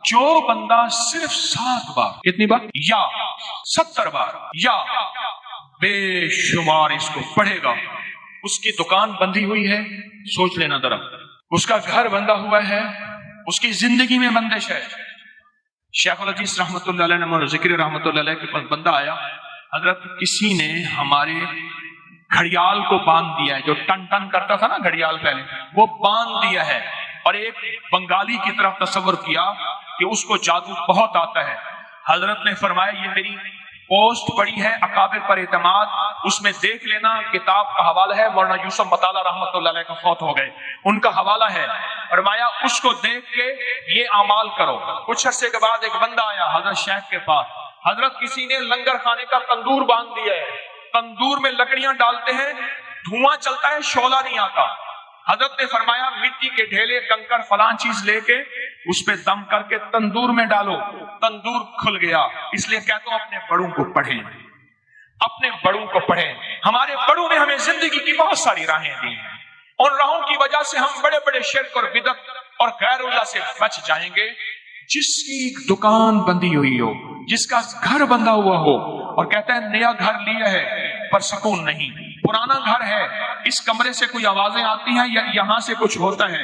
जो बंदा सिर्फ 7 बार, कितनी बार, या 70 बार या बेशुमार इसको पढ़ेगा, उसकी दुकान बंधी हुई है, सोच लेना जरा, उसका घर बंधा हुआ है, उसकी जिंदगी में बंदिश है। शेखुल हदीस रहमतुल्लाह अलैह ने जिक्र रहमतुल्लाह अलैह के पास बंदा आया, हजरत किसी ने हमारे घड़ियाल को बांध दिया है, जो टन टन करता था ना घड़ियाल पहले, वो बांध दिया है, और एक बंगाली की तरफ तसव्वुर किया कि उसको जादू बहुत आता है। हजरत ने फरमाया ये मेरी पोस्ट पड़ी है अकाबिर पर एतमाद, उसमें देख लेना, किताब का हवाला है, मौलाना यूसुफ बताला रहमतुल्लाह अलैह का फौत हो गए, उनका हवाला है। फरमाया उसको देख के ये अमाल करो। कुछ अरसे के बाद एक बंदा आया हजरत शेख के पास, हजरत किसी ने लंगर खाने का तंदूर बांध दिया है, तंदूर में लकड़ियां डालते हैं, धुआं चलता है, शोला नहीं आता। हजरत ने फरमाया मिट्टी के ढेले, कंकड़, फलां चीज लेके उस पे दम करके तंदूर में डालो, तंदूर खुल गया। इसलिए कहता हूं अपने बड़ों को पढ़ें, अपने बड़ों को पढ़ें। हमारे बड़ों ने हमें जिंदगी की बहुत सारी राहें दी हैं, उन राहों की वजह से हम बड़े बड़े शिर्क और बिदअत और गैरुल्लाह से बच जाएंगे। जिसकी दुकान बंधी हुई हो, जिसका घर बंधा हुआ हो, और कहता है नया घर लिया है पर सुकून नहीं, पुराना घर है, इस कमरे से कोई आवाजें आती हैं या यहाँ से कुछ होता है,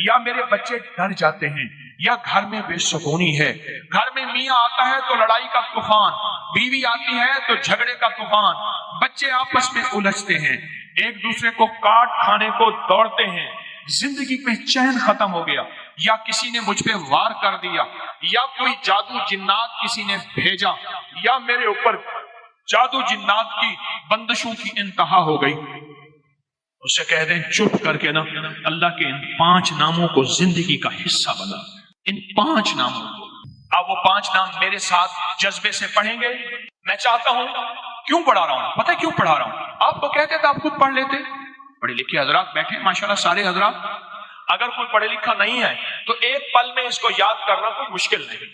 या मेरे बच्चे डर जाते हैं, या घर में बेसुकूनी है, घर में मियाँ आता है तो लड़ाई का तूफान, बीवी आती है तो झगड़े का तूफान, बच्चे आपस में उलझते हैं, एक दूसरे को काट खाने को दौड़ते हैं, जिंदगी में चैन खत्म हो गया, या किसी ने मुझ पे वार कर दिया, या कोई जादू जिन्नात किसी ने भेजा, या मेरे ऊपर जादू जिन्नात की बंदिशों की इंतहा हो गई, उसे कह दें चुप करके ना अल्लाह के इन 5 नामों को जिंदगी का हिस्सा बना, इन 5 नामों को। अब वो 5 नाम मेरे साथ जज्बे से पढ़ेंगे। मैं चाहता हूं, क्यों पढ़ा रहा हूं, पता है क्यों पढ़ा रहा हूं? आप तो कहते थे आप खुद पढ़ लेते, पढ़े लिखे हजरात बैठे माशाल्लाह सारे हजरात, अगर कोई पढ़े लिखा नहीं है तो एक पल में इसको याद करना कोई मुश्किल नहीं,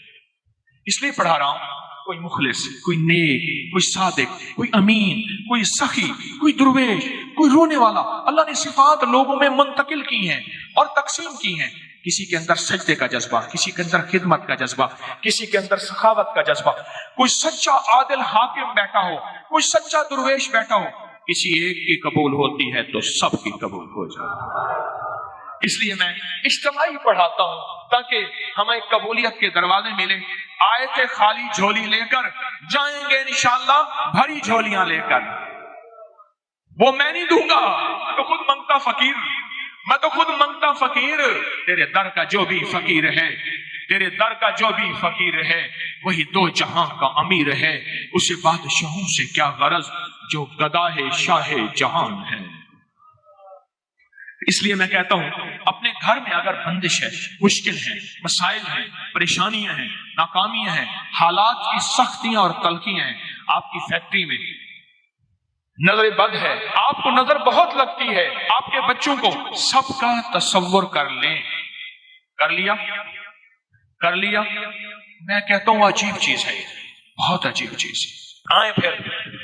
इसलिए पढ़ा रहा हूं। कोई मुखलिस, कोई नेक, कोई सादिक, कोई अमीन, कोई सखी, कोई दुर्वेश, कोई रोने वाला, अल्लाह ने सिफात लोगों में मुंतकिल की हैं और तकसीम की हैं। किसी के अंदर सजदे का जज्बा, किसी के अंदर खिदमत का जज्बा, किसी के अंदर सखावत का जज्बा, कोई सच्चा आदिल हाकिम बैठा हो, कोई सच्चा दुर्वेश बैठा हो, किसी एक की कबूल होती है तो सबकी कबूल हो जाए। इसलिए मैं इज्तिमाई पढ़ाता हूं ताकि हमें कबूलियत के दरवाजे मिले। आयते खाली झोली लेकर जाएंगे इंशाअल्लाह भरी झोलियां लेकर। वो मैं नहीं दूंगा, मैं तो खुद मंगता फकीर, मैं तो खुद मंगता फकीर। तेरे दर का जो भी फकीर है, तेरे दर का जो भी फकीर है, वही 2 जहां का अमीर है। उसे बादशाहों से क्या गरज जो गदाहे शाहे जहान है। इसलिए मैं कहता हूं अपने घर में अगर बंदिश है, मुश्किल है, मसाइल हैं, परेशानियां हैं, नाकामियां हैं, हालात की सख्तियां और तलखियां हैं, आपकी फैक्ट्री में नजर बद है, आपको नजर बहुत लगती है, आपके बच्चों को, सबका तसव्वुर कर लें। कर लिया, कर लिया। मैं कहता हूं अजीब चीज है, बहुत अजीब चीज है। आए फिर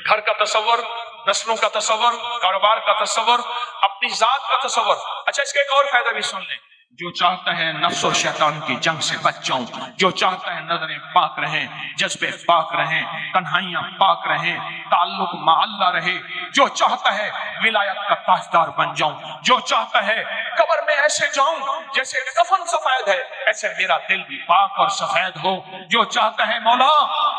घर का तसव्वुर, नस्लों का तसव्वुर, कारोबार का तसव्वुर, अपनी जात का तसव्वुर। अच्छा इसका एक और फायदा भी सुन लें। जो चाहता है नफ्स और शैतान की जंग से बच जाऊं, जो चाहता है नजरें पाक रहें, जज्बे पाक रहें, तन्हाइयां पाक रहें, ताल्लुक मा अल्लाह रहे, जो चाहता है विलायत का ताजदार बन जाऊं, जो चाहता है कब्र में ऐसे जाऊं जैसे कफन सफेद है, ऐसे मेरा दिल भी पाक और सफेद हो, जो चाहता है मौला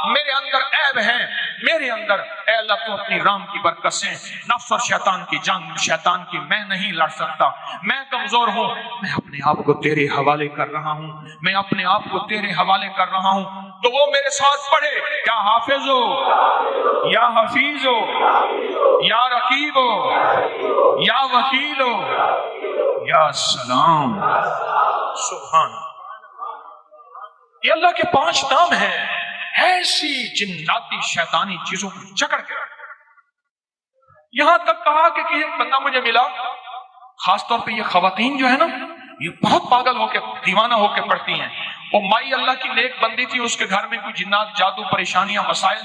मेरे अंदर ऐब है, मेरे अंदर ऐ अल्लाह तू अपनी राम की बरकत से नफ्स और शैतान की जंग, शैतान की मैं नहीं लड़ सकता, मैं कमजोर हूं, मैं अपने आप को तेरे हवाले कर रहा हूं, मैं अपने आप को तेरे हवाले कर रहा हूं। तो वो मेरे साथ पढ़े, क्या हाफिज हो, या हफीज हो, या रकीब हो, या वकील हो, या सलाम। सुभान। ये अल्लाह के 5 नाम हैं, ऐसी जिन्नाती शैतानी चीजों को जकड़ के रख। यहां तक कहा कि एक बंदा मुझे मिला, खासतौर पे ये खवातीन जो है ना, ये बहुत पागल होके, दीवाना होके पढ़ती हैं। वो माई अल्लाह की नेक बंदी थी, उसके घर में कोई जिन्नात, जादू, परेशानियां, मसाइल,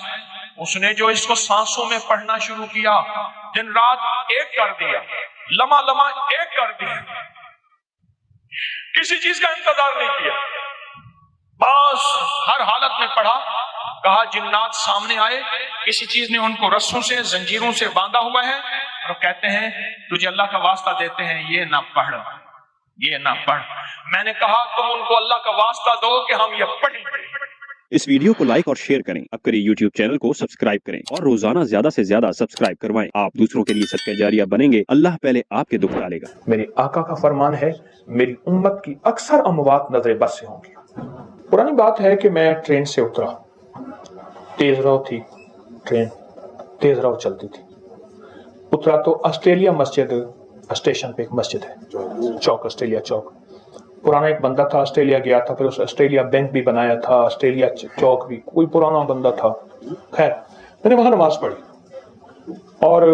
उसने जो इसको सांसों में पढ़ना शुरू किया, दिन रात एक कर दिया, लम्हा लम्हा एक कर दिया, किसी चीज का इंतजार नहीं किया। बाद हर हालत में पढ़ा। कहा जिन्नात सामने आए, किसी चीज ने उनको रस्सों से जंजीरों से बांधा हुआ है और कहते हैं तुझे अल्लाह का वास्ता देते हैं ये ना पढ़, ये ना पढ़। मैंने कहा तुम उनको अल्लाह का वास्ता दो कि हम ये पढ़ेंगे। इस वीडियो को लाइक और शेयर करें, अब करें YouTube चैनल को सब्सक्राइब करें और रोजाना ज्यादा से ज्यादा सब्सक्राइब करवाएं। आप दूसरों के लिए सदका जारिया बनेंगे, अल्लाह पहले आपके दुख डालेगा। मेरे आका का फरमान है मेरी उम्मत की अक्सर अमवात नजर बद से होंगी। पुरानी बात है कि मैं ट्रेन से उतरा, तेज रव थी ट्रेन, तेज रव चलती थी। उतरा तो ऑस्ट्रेलिया मस्जिद स्टेशन पे एक मस्जिद है, चौक ऑस्ट्रेलिया चौक। पुराना एक बंदा था, ऑस्ट्रेलिया गया था, फिर उस ऑस्ट्रेलिया बैंक भी बनाया था, ऑस्ट्रेलिया चौक भी, कोई पुराना बंदा था। खैर मैंने वहां नमाज पढ़ी और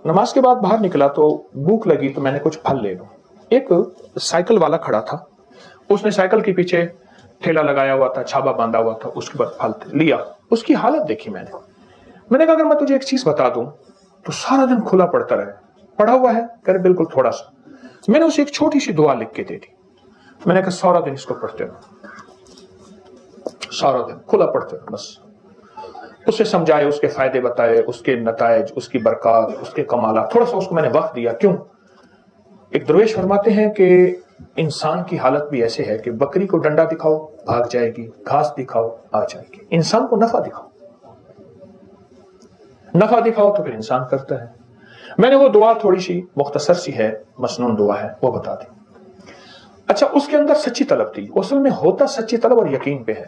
नमाज के बाद बाहर निकला तो भूख लगी तो मैंने कुछ फल ले लूं। एक साइकिल वाला खड़ा था, उसने साइकिल के पीछे ठेला लगाया हुआ था, छाबा बांधा हुआ था, उसके बाद फल लिया। उसकी हालत देखी मैंने कहा अगर मैं तुझे एक चीज बता दूं तो सारा दिन खुला पड़ता रहे, पढ़ा हुआ है? कह रहे बिल्कुल थोड़ा सा। मैंने उसे एक छोटी सी दुआ लिख के दे दी। मैंने कहा सारा दिन इसको पढ़ते रहो, सारा दिन खुला पढ़ते रहो बस। उसे समझाए, उसके फायदे बताए, उसके नतायज, उसकी बरकत, उसके कमाला, थोड़ा सा उसको मैंने वक्त दिया। क्यों? एक दरवेश फरमाते हैं कि इंसान की हालत भी ऐसे है कि बकरी को डंडा दिखाओ भाग जाएगी, घास दिखाओ आ जाएगी। इंसान को नफा दिखाओ, नफा दिखाओ तो फिर इंसान करता है। मैंने वो दुआ थोड़ी सी मुख्तसर सी है, मसनून दुआ है, वो बता दी। अच्छा, उसके अंदर सच्ची तलब थी। असल में होता सच्ची तलब और यकीन पे है।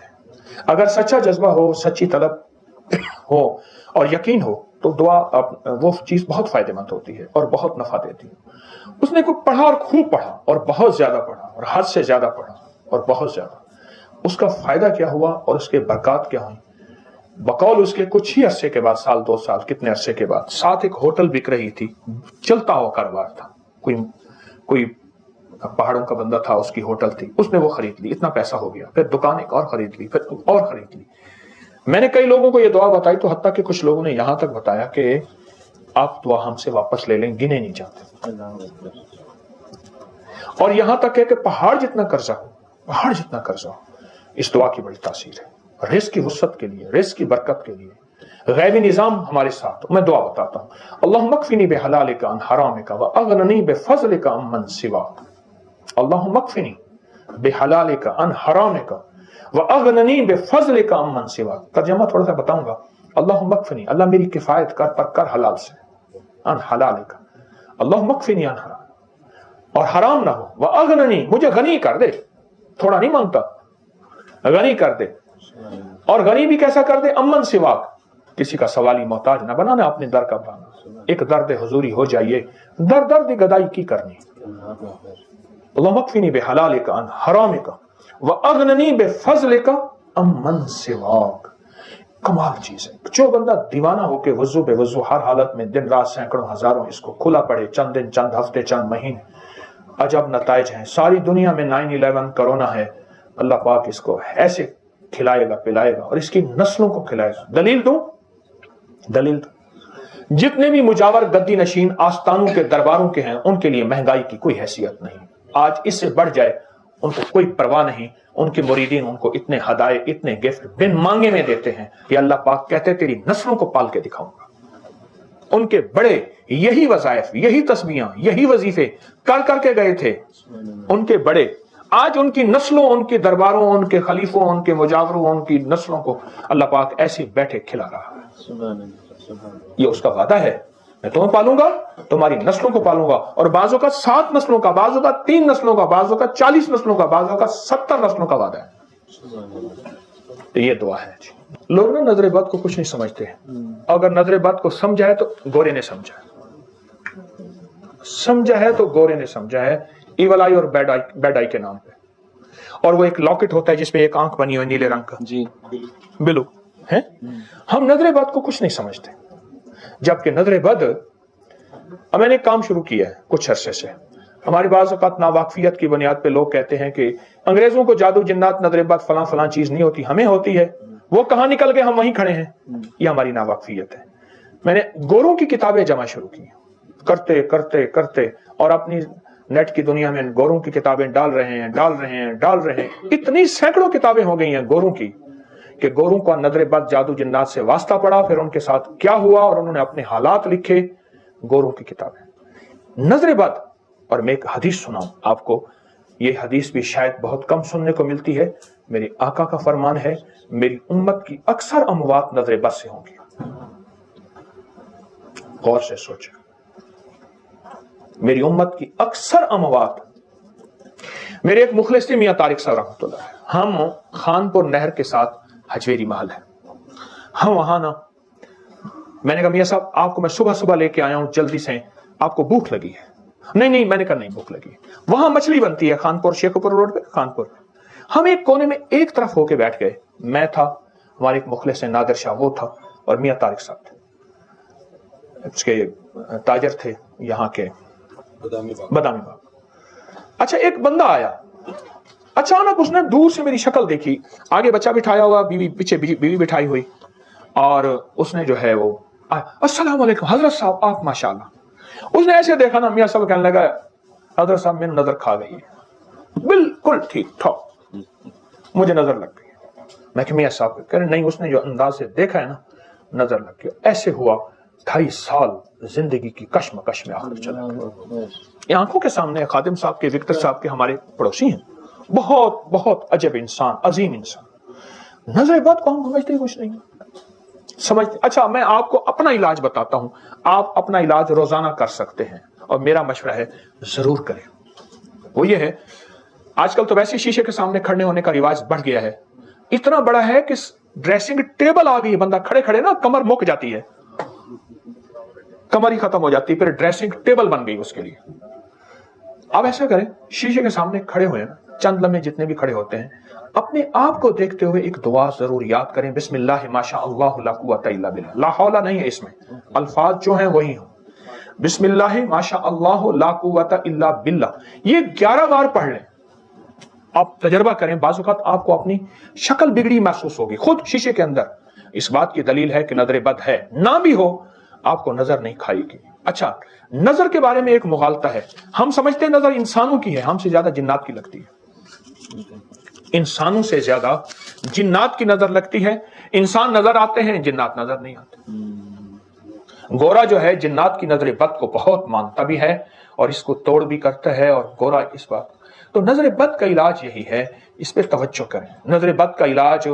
अगर सच्चा जज्बा हो, सच्ची तलब हो और यकीन हो तो दुआ वो चीज बहुत फायदेमंद होती है और बहुत नफा देती है। उसने को पढ़ा और खूब पढ़ा और बहुत ज्यादा पढ़ा और हद से ज्यादा पढ़ा और बहुत ज्यादा। उसका फायदा क्या हुआ और उसके बरकत क्या हुई? बकौल उसके कुछ ही अरसे के बाद, साल 2 साल कितने अरसे के बाद, साथ एक होटल बिक रही थी, चलता हुआ कारोबार था। कोई पहाड़ों का बंदा था, उसकी होटल थी, उसने वो खरीद ली, इतना पैसा हो गया। फिर दुकान एक और खरीद ली, फिर और खरीद ली। मैंने कई लोगों को ये दुआ बताई तो हत्ता कि कुछ लोगों ने यहां तक बताया कि आप दुआ हमसे वापस ले लें, गिने नहीं जाते। और यहां तक है कि पहाड़ जितना कर्जा हो, इस दुआ की बड़ी तासीर है। रिस्क की वुसअत के लिए, रिस्क की बरकत के लिए गैबी निजाम हमारे साथ। मैं दुआ बताता हूं। अल्लाहुम्मा मक्फिनी बिहलालिका अन हरामिका व अगननी बिफज़लिका अम्मन सिवाक। अल्लाहुम्मा मक्फिनी बिहलालिका अन हरामिका व अगननी बिफज़लिका अम्मन सिवाक। तर्जुमा थोड़ा सा बताऊंगा। अल्लाहुम्मा मक्फिनी, अल्लाह मेरी किफायत कर, पर कर हलाल से, अन हलालिका। अल्लाहुम्मा मक्फिनी अन हराम, और हराम ना हो। व अगननी, मुझे गनी कर दे, थोड़ा नहीं मांगता, गनी कर दे। और गनी भी कैसा कर दे? अम्मन सिवाक, किसी का सवाली मोहताज ना बनाना, अपने दर का बनाना। एक दर्द हुजूरी हो जाइए, दर्द गदाई की करनी। अल्लाहुम्मा मक्फिनी बिहलालिका अन हरामिका व अगननी बिफज़लिका अम्मन सिवाक। कमाल चीज है। जो बंदा दीवाना होके वजू बेवजू हर हालत में दिन रात सैकड़ों हजारों इसको खुला पड़े, चंद दिन, चंद हफ्ते, चंद महीने, अजब नताइज हैं। सारी दुनिया में 9/11 कोरोना है, अल्लाह पाक इसको ऐसे खिलाएगा पिलाएगा और इसकी नस्लों को खिलाएगा। दलील दूं? दलील दूं? जितने भी मुजावर गद्दी नशीन आस्थानों के दरबारों के हैं, उनके लिए महंगाई की कोई हैसियत नहीं। आज इससे बढ़ जाए उनको कोई परवाह नहीं। उनके मुरीदीन उनको इतने हदाये, इतने गिफ्ट बिन मांगे में देते हैं कि अल्लाह पाक कहते तेरी नस्लों को पाल के दिखाऊंगा। उनके बड़े यही वज़ाइफ, यही तस्बीहां, यही वजीफे कर करके गए थे उनके बड़े। आज उनकी नस्लों, उनके दरबारों, उनके खलीफों, उनके मुजावरों, उनकी नस्लों को अल्लाह पाक ऐसे बैठे खिला रहा है। ये उसका वादा है, मैं तुम्हें पालूंगा, तुम्हारी नस्लों को पालूंगा। और बाजों का 7 नस्लों का, बाजों का 3 नस्लों का, बाजों का 40 नस्लों का, बाजों का 70 नस्लों का वादा है। तो ये दुआ है जी। लोग ना नजर बद को कुछ नहीं समझते हैं। अगर नजर बद को समझा है तो गोरे ने समझा है, समझा है तो गोरे ने समझा है। इवल आई और बैड आई के नाम पे। और वो एक लॉकेट होता है जिसपे एक आंख बनी हुई नीले रंग का जी, बिलू है। हम नजर बद को कुछ नहीं समझते, जबकि नजर बद, मैंने काम शुरू किया है कुछ अरसे से। हमारी बाज़ औक़ात नावाकफियत की बुनियाद पे लोग कहते हैं कि अंग्रेजों को जादू जिन्नात नजर बद फलां फलां चीज नहीं होती, हमें होती है। वो कहां निकल गए, हम वहीं खड़े हैं। ये हमारी नावाकफियत है। मैंने गोरों की किताबें जमा शुरू की, करते करते करते, और अपनी नेट की दुनिया में गोरों की किताबें डाल रहे हैं। इतनी सैकड़ों किताबें हो गई हैं गोरों की। कि गोरों का नजर बद जादू जिन्नात से वास्ता पड़ा, फिर उनके साथ क्या हुआ और उन्होंने अपने हालात लिखे। गोरों की किताबें नजर बद। और मैं एक हदीस सुनाऊं आपको, ये हदीस भी शायद बहुत कम सुनने को मिलती है। मेरे आका का फरमान है, मेरी उम्मत की अक्सर अमवात नजर बद से होंगी। गौर से सोचे, मेरी उम्मत की अक्सर अमवात। मेरे एक मुखलिस थे मियां तारिक साहब रहमतुल्लाह, हम खानपुर नहर के साथ हजवेरी महल है, हम वहां ना, मैंने कहा मियां साहब आपको मैं सुबह सुबह लेके आया हूं जल्दी से, आपको भूख लगी है? नहीं नहीं, मैंने कहा नहीं भूख लगी। वहां मछली बनती है खानपुर, शेखपुर रोड पे कानपुर। हम एक कोने में एक तरफ होके बैठ गए, मैं था, हमारे एक मुखलिस है नादिर शाह वो था, और मियां तारिक साहब थे, उसके ताजर थे यहाँ के बदामी बाग। अच्छा, एक बंदा आया, अचानक उसने दूर से मेरी शक्ल देखी, आगे बच्चा बिठाया हुआ, बीवी पीछे बीवी बिठाई हुई, और उसने जो है वो अस्सलाम वालेकुम हजरत साहब आप माशाल्लाह। उसने ऐसे देखा ना, मियां साहब कहने लगा हजरत साहब मैंने नजर खा गई है, बिल्कुल ठीक ठाक मुझे नजर लग गई। मैं मियां साहब कह रहे नहीं, उसने जो अंदाज से देखा है ना नजर लग गया। ऐसे हुआ 2.5 साल जिंदगी की कश्मकश में आकर चला गया। आंखों के सामने खादिम साहब के, विक्टर साहब के हमारे पड़ोसी हैं, बहुत बहुत अजब इंसान, अजीम इंसान। नजर बद को हम समझते कुछ नहीं समझते। अच्छा, मैं आपको अपना इलाज बताता हूं, आप अपना इलाज रोजाना कर सकते हैं, और मेरा मशवरा है जरूर करें। वो ये है, आजकल तो वैसे शीशे के सामने खड़े होने का रिवाज बढ़ गया है, इतना बड़ा है कि ड्रेसिंग टेबल आ गई, बंदा खड़े खड़े ना कमर मुक जाती है, कमर ही खत्म हो जाती है, फिर ड्रेसिंग टेबल बन गई उसके लिए। आप ऐसा करें, शीशे के सामने खड़े हुए हैं, चंद लम्हे जितने भी खड़े होते हैं, अपने आप को देखते हुए एक दुआ जरूर याद करें, बिस्मिल्लाह माशा अल्लाह ला कुव्वता इल्ला बिल्लाह। ला हौला नहीं है इसमें, अल्फाज जो हैं वही हो, बिस्मिल्लाह माशा अल्लाह ला कुव्वता इल्ला बिल्लाह। ये 11 बार पढ़ लें, आप तजर्बा करें, बाज़ औक़ात आपको अपनी शक्ल बिगड़ी महसूस होगी खुद शीशे के अंदर। इस बात की दलील है कि नजर बद है, ना भी हो आपको नजर नहीं खाएगी। अच्छा, नजर के बारे में एक मुगालता है, हम समझते हैं नजर इंसानों की है, हमसे ज्यादा जिन्नात की लगती है। इंसानों से ज्यादा जिन्नात की नजर लगती है। इंसान नजर आते हैं, जिन्नात नजर नहीं आते। गोरा जो है जिन्नात की नजर बद को बहुत मानता भी है और इसको तोड़ भी करता है, और गोरा इस बात। तो नजर बद का इलाज यही है, इस पर तवज्जो करें। नजर बद का इलाज,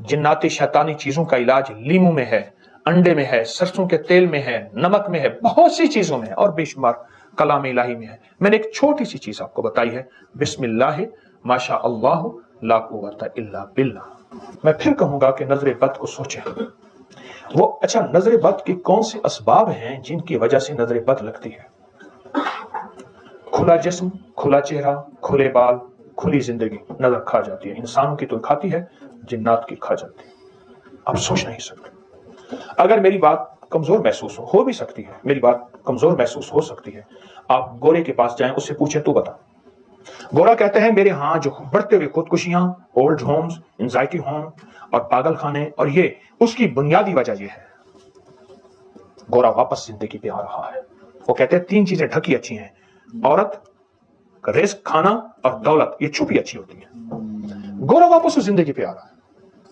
जिन्नाती शैतानी चीजों का इलाज लीमू में है, अंडे में है, सरसों के तेल में है, नमक में है, बहुत सी चीजों में है, और बेशुमार कलाम इलाही में है। मैंने एक छोटी सी चीज आपको बताई है, बिस्मिल्लाह माशा अल्लाह ला कुव्वता इल्ला बिल्लाह। मैं फिर कहूंगा कि नजर बद को सोचें। वो अच्छा, नजर बद के कौन से असबाब हैं जिनकी वजह से नजर बद लगती है? खुला जिस्म, खुला चेहरा, खुले बाल, खुली जिंदगी नजर खा जाती है। इंसानों की तो खाती है, जिन्नात की खा जाती है। आप सोच नहीं सकते। अगर मेरी बात कमजोर महसूस हो भी सकती है, मेरी बात कमजोर महसूस हो सकती है, आप गोरे के पास जाएं, उससे पूछें तू बता। गोरा कहते हैं मेरे यहाँ जो बढ़ते हुए खुदकुशियां, ओल्ड होम्स, एंजाइटी होम और पागल खाने, और ये उसकी बुनियादी वजह ये है। गोरा वापस जिंदगी पे आ रहा है। वो कहते हैं 3 चीजें ढकी अच्छी हैं, औरत, रिस्क, खाना और दौलत, ये छुपी अच्छी होती है। गोरा वापस उस जिंदगी पे आ रहा है।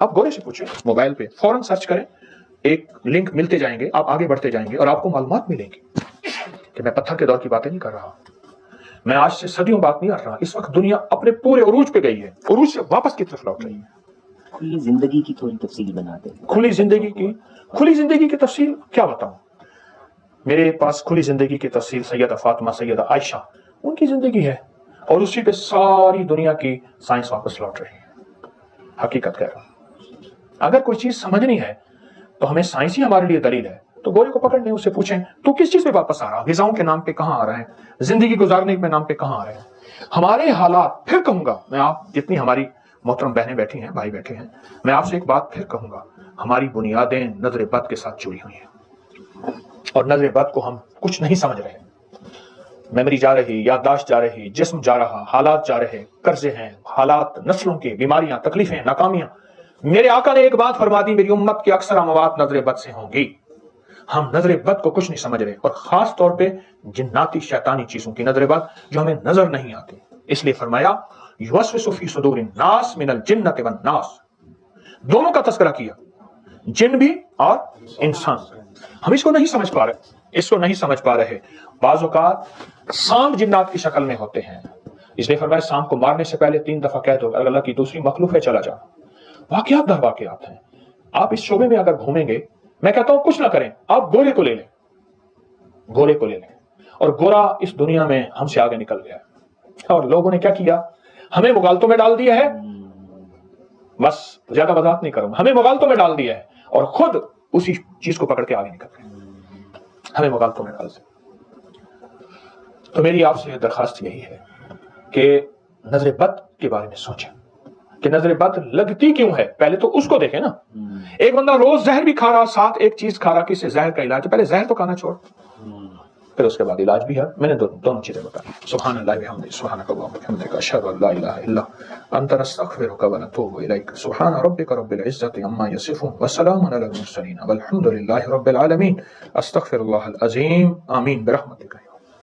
आप गोरे से पूछें, मोबाइल पे फौरन सर्च करें, एक लिंक मिलते जाएंगे, आप आगे बढ़ते जाएंगे और आपको मालूमात मिलेंगी कि मैं पत्थर के दौर की बातें नहीं कर रहा, मैं आज से सदियों बात नहीं कर रहा। इस वक्त दुनिया अपने पूरे उरूज पे गई है, उरूज से वापस की तरफ लौट रही है। खुली जिंदगी की थोड़ी तफसील बनाते हैं। खुली जिंदगी की तफसील क्या बताऊं? मेरे पास खुली जिंदगी की तफसील सैयदा फातिमा, सैयदा आयशा, उनकी जिंदगी है, और उसी पे सारी दुनिया की साइंस वापस लौट रही है। हकीकत कह रहा हूं, अगर कोई चीज समझनी है तो हमें साइंस ही हमारे लिए दलील है। तो गोरे को पकड़ लें, उससे पूछें तू किस चीज पे वापस आ रहा, ग़िज़ाओं के नाम पे कहां आ रहा है, जिंदगी गुजारने के नाम पे कहां आ रहे हैं हमारे हालात। फिर कहूंगा मैं, आप जितनी हमारी मोहतरम बहनें बैठी हैं, भाई बैठे हैं, मैं आपसे एक बात फिर कहूंगा, हमारी बुनियादें नजर बद के साथ जुड़ी हुई हैं, और नजर बद को हम कुछ नहीं समझ रहे। मेमोरी जा रही, याददाश्त जा रही, जिस्म जा रहा, हालात जा रहे, कर्जे हैं, हालात, नस्लों की बीमारियां, तकलीफें, नाकामियां। मेरे आका ने एक बात फरमा दी, मेरी उम्मत की अक्सर अमवात नजर बद से होंगी। हम नजर बद को कुछ नहीं समझ रहे, और खास तौर पे जिन्नाती शैतानी चीजों की नजर बद जो हमें नजर नहीं आती। इसलिए फरमाया युवस्विसु फी सुदूरिन नास मिनल जिन्नति वन नास, دونوں کا تذکرہ کیا، جن بھی اور انسان۔ ہم اس کو نہیں سمجھ پا رہے، بعض اوقات سانپ جنات کی شکل میں ہوتے ہیں، اس لیے فرمایا سانپ کو مارنے سے پہلے 3 دفعہ کہہ دو اللہ کی دوسری مخلوق ہے چلا جا۔ واقعات در واقعات ہیں۔ آپ اس شعبے میں اگر گھومیں گے، میں کہتا ہوں کچھ نہ کریں، آپ گورے کو لے لیں، اور گورا اس دنیا میں ہم سے آگے نکل گیا، اور لوگوں نے کیا کیا، ہمیں مغالطوں میں ڈال دیا ہے، بس زیادہ وضاحت نہیں کروں، ہمیں مغالطوں میں ڈال دیا ہے اور خود اسی چیز کو پکڑ کے آگے نکل گئے، ہمیں مغالطوں میں ڈال دیا۔ تو میری آپ سے درخواست یہی ہے کہ نظر بد کے بارے میں سوچیں کہ نظر بد لگتی کیوں ہے، پہلے تو اس کو دیکھیں نا۔ ایک بندہ روز زہر بھی کھا رہا، ساتھ ایک چیز کھا رہا، کس سے زہر کا علاج، پہلے زہر تو کھانا چھوڑ، پھر اس کے بعد علاج بھی ہے۔ میں نے دونوں چیزیں بتائی۔ سبحان اللہ وبحمدہ، سبحانک اللہم وبحمدک، اشہد ان لا الہ الا انت، نستغفرک ونتوب الیک۔ سبحان ربک رب العزۃ عما یصفون وسلام علی المرسلین والحمد للہ رب العالمین۔ استغفر اللہ العظیم، آمین برحمتک۔